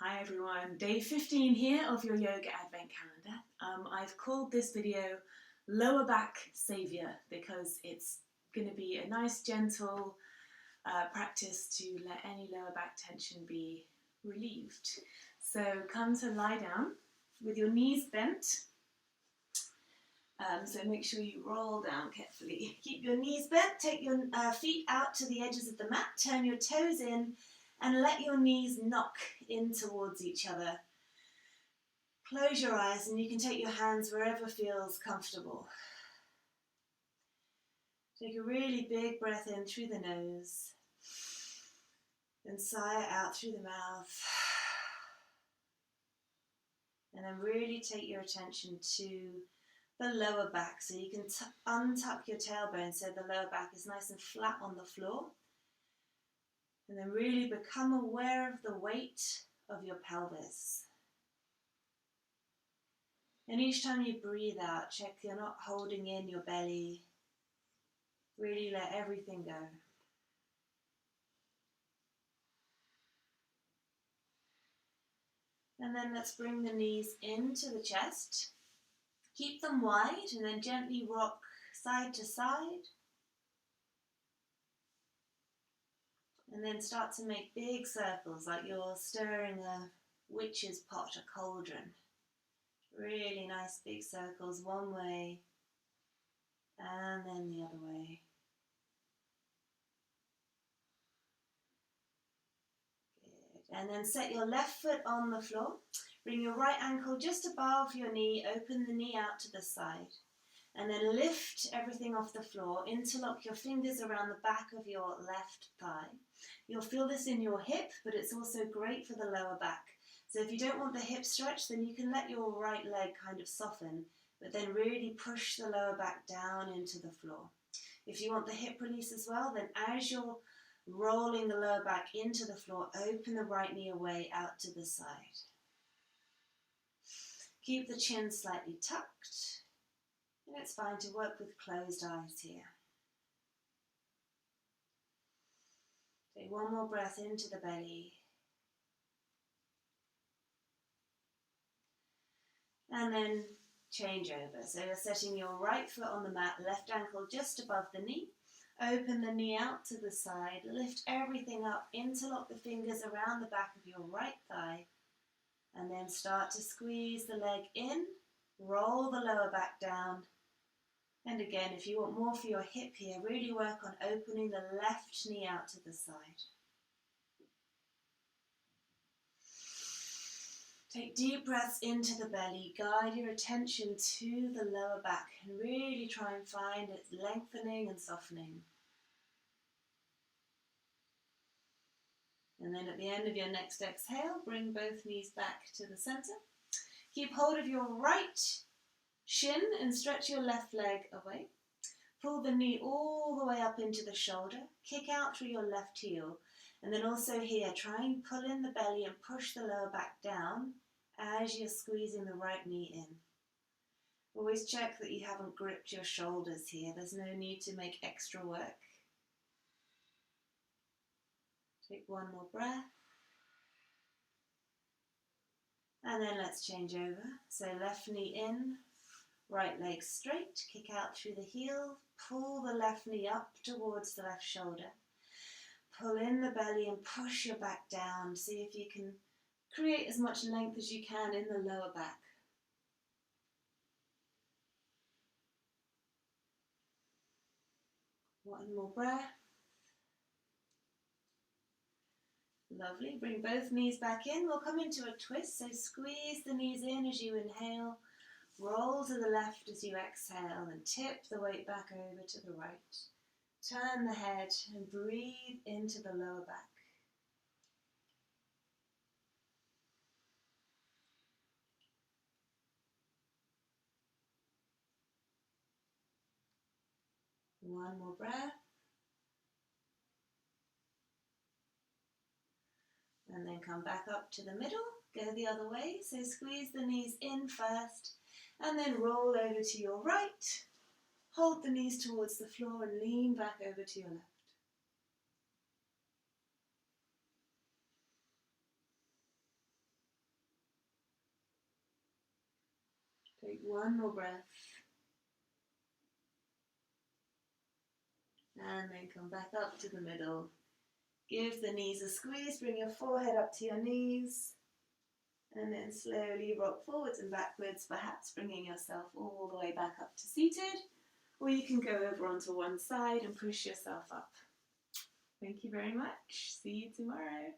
Hi everyone, day 15 here of your yoga advent calendar. I've called this video Lower Back Saviour because it's going to be a nice gentle practice to let any lower back tension be relieved. So come to lie down with your knees bent. So make sure you roll down carefully. Keep your knees bent, take your feet out to the edges of the mat, turn your toes in and let your knees knock in towards each other. Close your eyes and you can take your hands wherever feels comfortable. Take a really big breath in through the nose, then sigh out through the mouth. And then really take your attention to the lower back, so you can untuck your tailbone so the lower back is nice and flat on the floor. And then really become aware of the weight of your pelvis. And each time you breathe out, check you're not holding in your belly. Really let everything go. And then let's bring the knees into the chest. Keep them wide and then gently rock side to side. And then start to make big circles like you're stirring a witch's pot, a cauldron. Really nice big circles, one way and then the other way. Good. And then set your left foot on the floor. Bring your right ankle just above your knee, open the knee out to the side. And then lift everything off the floor, interlock your fingers around the back of your left thigh. You'll feel this in your hip, but it's also great for the lower back. So if you don't want the hip stretch, then you can let your right leg kind of soften, but then really push the lower back down into the floor. If you want the hip release as well, then as you're rolling the lower back into the floor, open the right knee away out to the side. Keep the chin slightly tucked. And it's fine to work with closed eyes here. Take one more breath into the belly. And then change over. So you're setting your right foot on the mat, left ankle just above the knee. Open the knee out to the side. Lift everything up. Interlock the fingers around the back of your right thigh. And then start to squeeze the leg in. Roll the lower back down. And again, if you want more for your hip here, really work on opening the left knee out to the side. Take deep breaths into the belly, guide your attention to the lower back and really try and find it lengthening and softening. And then at the end of your next exhale, bring both knees back to the center. Keep hold of your right shin and stretch your left leg away. Pull the knee all the way up into the shoulder. Kick out through your left heel. And then also here, try and pull in the belly and push the lower back down as you're squeezing the right knee in. Always check that you haven't gripped your shoulders here. There's no need to make extra work. Take one more breath. And then let's change over. So left knee in, right leg straight, kick out through the heel, pull the left knee up towards the left shoulder. Pull in the belly and push your back down. See if you can create as much length as you can in the lower back. One more breath. Lovely. Bring both knees back in. We'll come into a twist. So squeeze the knees in as you inhale. Roll to the left as you exhale and tip the weight back over to the right. Turn the head and breathe into the lower back. One more breath. And then come back up to the middle. Go the other way. So squeeze the knees in first and then roll over to your right. Hold the knees towards the floor and lean back over to your left. Take one more breath. And then come back up to the middle. Give the knees a squeeze, bring your forehead up to your knees. And then slowly rock forwards and backwards, perhaps bringing yourself all the way back up to seated. Or you can go over onto one side and push yourself up. Thank you very much. See you tomorrow.